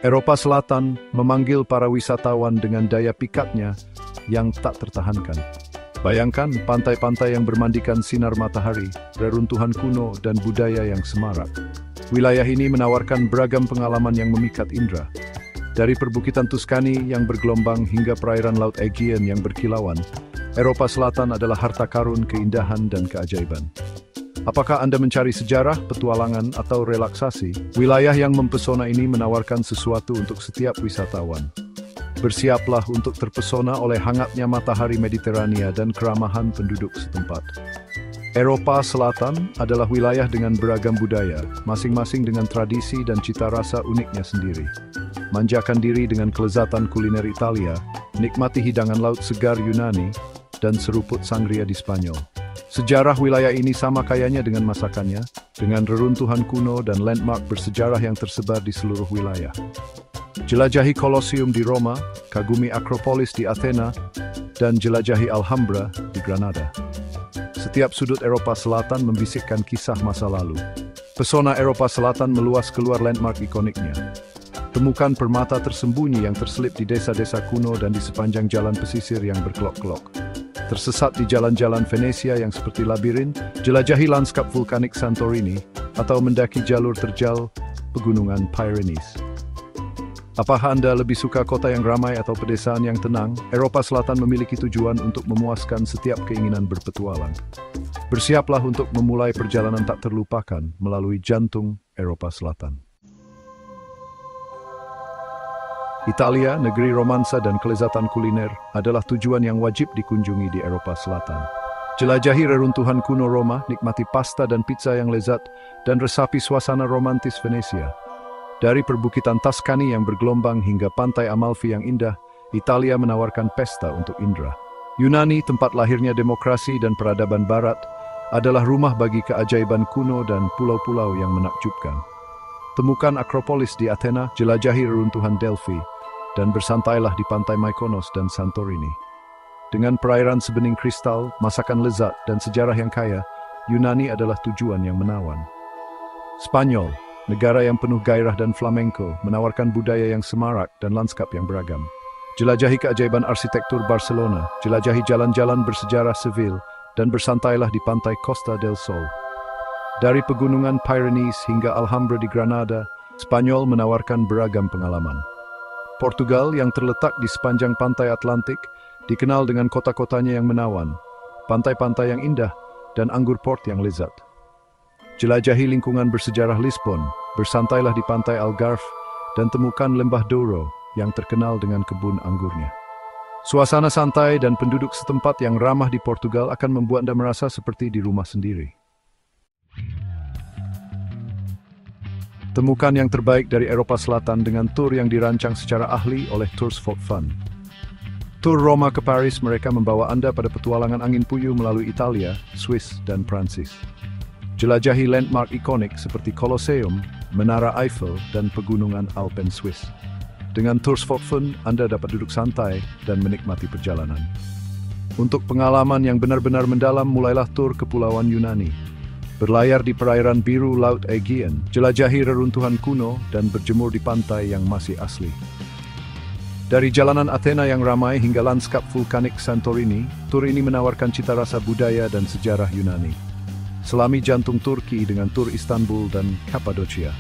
Eropa Selatan memanggil para wisatawan dengan daya pikatnya yang tak tertahankan. Bayangkan pantai-pantai yang bermandikan sinar matahari, reruntuhan kuno, dan budaya yang semarak. Wilayah ini menawarkan beragam pengalaman yang memikat indera. Dari perbukitan Tuscany yang bergelombang hingga perairan Laut Aegean yang berkilauan, Eropa Selatan adalah harta karun keindahan dan keajaiban. Apakah Anda mencari sejarah, petualangan, atau relaksasi? Wilayah yang mempesona ini menawarkan sesuatu untuk setiap wisatawan. Bersiaplah untuk terpesona oleh hangatnya matahari Mediterania dan keramahan penduduk setempat. Eropa Selatan adalah wilayah dengan beragam budaya, masing-masing dengan tradisi dan cita rasa uniknya sendiri. Manjakan diri dengan kelezatan kuliner Italia, nikmati hidangan laut segar Yunani, dan seruput sangria di Spanyol. Sejarah wilayah ini sama kayanya dengan masakannya, dengan reruntuhan kuno dan landmark bersejarah yang tersebar di seluruh wilayah. Jelajahi Colosseum di Roma, kagumi Akropolis di Athena, dan jelajahi Alhambra di Granada. Setiap sudut Eropa Selatan membisikkan kisah masa lalu. Pesona Eropa Selatan meluas keluar landmark ikoniknya. Temukan permata tersembunyi yang terselip di desa-desa kuno dan di sepanjang jalan pesisir yang berkelok-kelok. Tersesat di jalan-jalan Venesia yang seperti labirin, jelajahi lanskap vulkanik Santorini, atau mendaki jalur terjal pegunungan Pyrenees. Apakah Anda lebih suka kota yang ramai atau pedesaan yang tenang? Eropa Selatan memiliki tujuan untuk memuaskan setiap keinginan berpetualang. Bersiaplah untuk memulai perjalanan tak terlupakan melalui jantung Eropa Selatan. Italia, negeri romansa dan kelezatan kuliner, adalah tujuan yang wajib dikunjungi di Eropa Selatan. Jelajahi reruntuhan kuno Roma, nikmati pasta dan pizza yang lezat, dan resapi suasana romantis Venesia. Dari perbukitan Tuscany yang bergelombang hingga pantai Amalfi yang indah, Italia menawarkan pesta untuk indera. Yunani, tempat lahirnya demokrasi dan peradaban barat, adalah rumah bagi keajaiban kuno dan pulau-pulau yang menakjubkan. Temukan Akropolis di Athena, jelajahi reruntuhan Delphi, dan bersantailah di pantai Mykonos dan Santorini. Dengan perairan sebening kristal, masakan lezat, dan sejarah yang kaya, Yunani adalah tujuan yang menawan. Spanyol, negara yang penuh gairah dan flamenco, menawarkan budaya yang semarak dan lanskap yang beragam. Jelajahi keajaiban arsitektur Barcelona, jelajahi jalan-jalan bersejarah Seville, dan bersantailah di pantai Costa del Sol. Dari pegunungan Pyrenees hingga Alhambra di Granada, Spanyol menawarkan beragam pengalaman. Portugal yang terletak di sepanjang pantai Atlantik, dikenal dengan kota-kotanya yang menawan, pantai-pantai yang indah, dan anggur port yang lezat. Jelajahi lingkungan bersejarah Lisbon, bersantailah di pantai Algarve, dan temukan lembah Douro yang terkenal dengan kebun anggurnya. Suasana santai dan penduduk setempat yang ramah di Portugal akan membuat Anda merasa seperti di rumah sendiri. Temukan yang terbaik dari Eropa Selatan dengan tur yang dirancang secara ahli oleh Tours for Fun. Tur Roma ke Paris mereka membawa Anda pada petualangan angin puyuh melalui Italia, Swiss, dan Prancis. Jelajahi landmark ikonik seperti Colosseum, Menara Eiffel, dan pegunungan Alpen Swiss. Dengan Tours for Fun, Anda dapat duduk santai dan menikmati perjalanan. Untuk pengalaman yang benar-benar mendalam, mulailah tur Kepulauan Yunani. Berlayar di perairan biru Laut Aegean, jelajahi reruntuhan kuno, dan berjemur di pantai yang masih asli. Dari jalanan Athena yang ramai hingga lanskap vulkanik Santorini, tur ini menawarkan cita rasa budaya dan sejarah Yunani. Selami jantung Turki dengan tur Istanbul dan Cappadocia.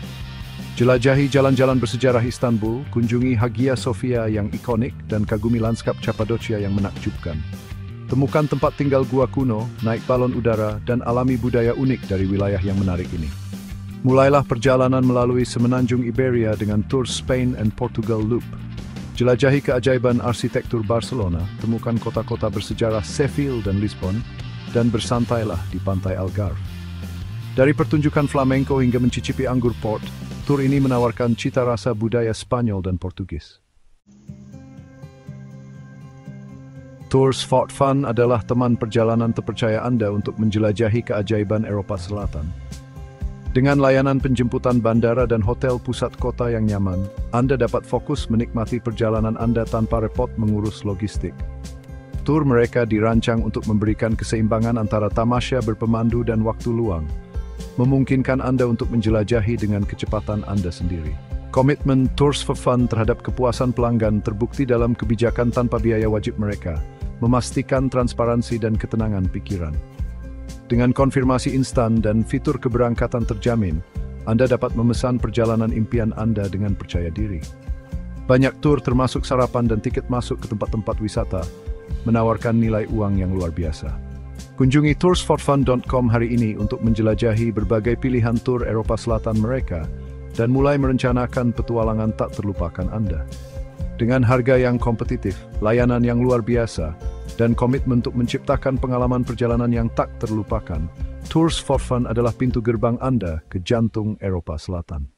Jelajahi jalan-jalan bersejarah Istanbul, kunjungi Hagia Sophia yang ikonik, dan kagumi lanskap Cappadocia yang menakjubkan. Temukan tempat tinggal gua kuno, naik balon udara, dan alami budaya unik dari wilayah yang menarik ini. Mulailah perjalanan melalui semenanjung Iberia dengan tur Spain and Portugal Loop. Jelajahi keajaiban arsitektur Barcelona, temukan kota-kota bersejarah Seville dan Lisbon, dan bersantailah di pantai Algarve. Dari pertunjukan flamenco hingga mencicipi anggur port, tur ini menawarkan cita rasa budaya Spanyol dan Portugis. Tours for Fun adalah teman perjalanan terpercaya Anda untuk menjelajahi keajaiban Eropa Selatan. Dengan layanan penjemputan bandara dan hotel pusat kota yang nyaman, Anda dapat fokus menikmati perjalanan Anda tanpa repot mengurus logistik. Tur mereka dirancang untuk memberikan keseimbangan antara tamasya berpemandu dan waktu luang, memungkinkan Anda untuk menjelajahi dengan kecepatan Anda sendiri. Komitmen Tours for Fun terhadap kepuasan pelanggan terbukti dalam kebijakan tanpa biaya wajib mereka, memastikan transparansi dan ketenangan pikiran. Dengan konfirmasi instan dan fitur keberangkatan terjamin, Anda dapat memesan perjalanan impian Anda dengan percaya diri. Banyak tur termasuk sarapan dan tiket masuk ke tempat-tempat wisata, menawarkan nilai uang yang luar biasa. Kunjungi toursforfun.com hari ini untuk menjelajahi berbagai pilihan tur Eropa Selatan mereka, dan mulai merencanakan petualangan tak terlupakan Anda. Dengan harga yang kompetitif, layanan yang luar biasa, dan komitmen untuk menciptakan pengalaman perjalanan yang tak terlupakan, Tours for Fun adalah pintu gerbang Anda ke jantung Eropa Selatan.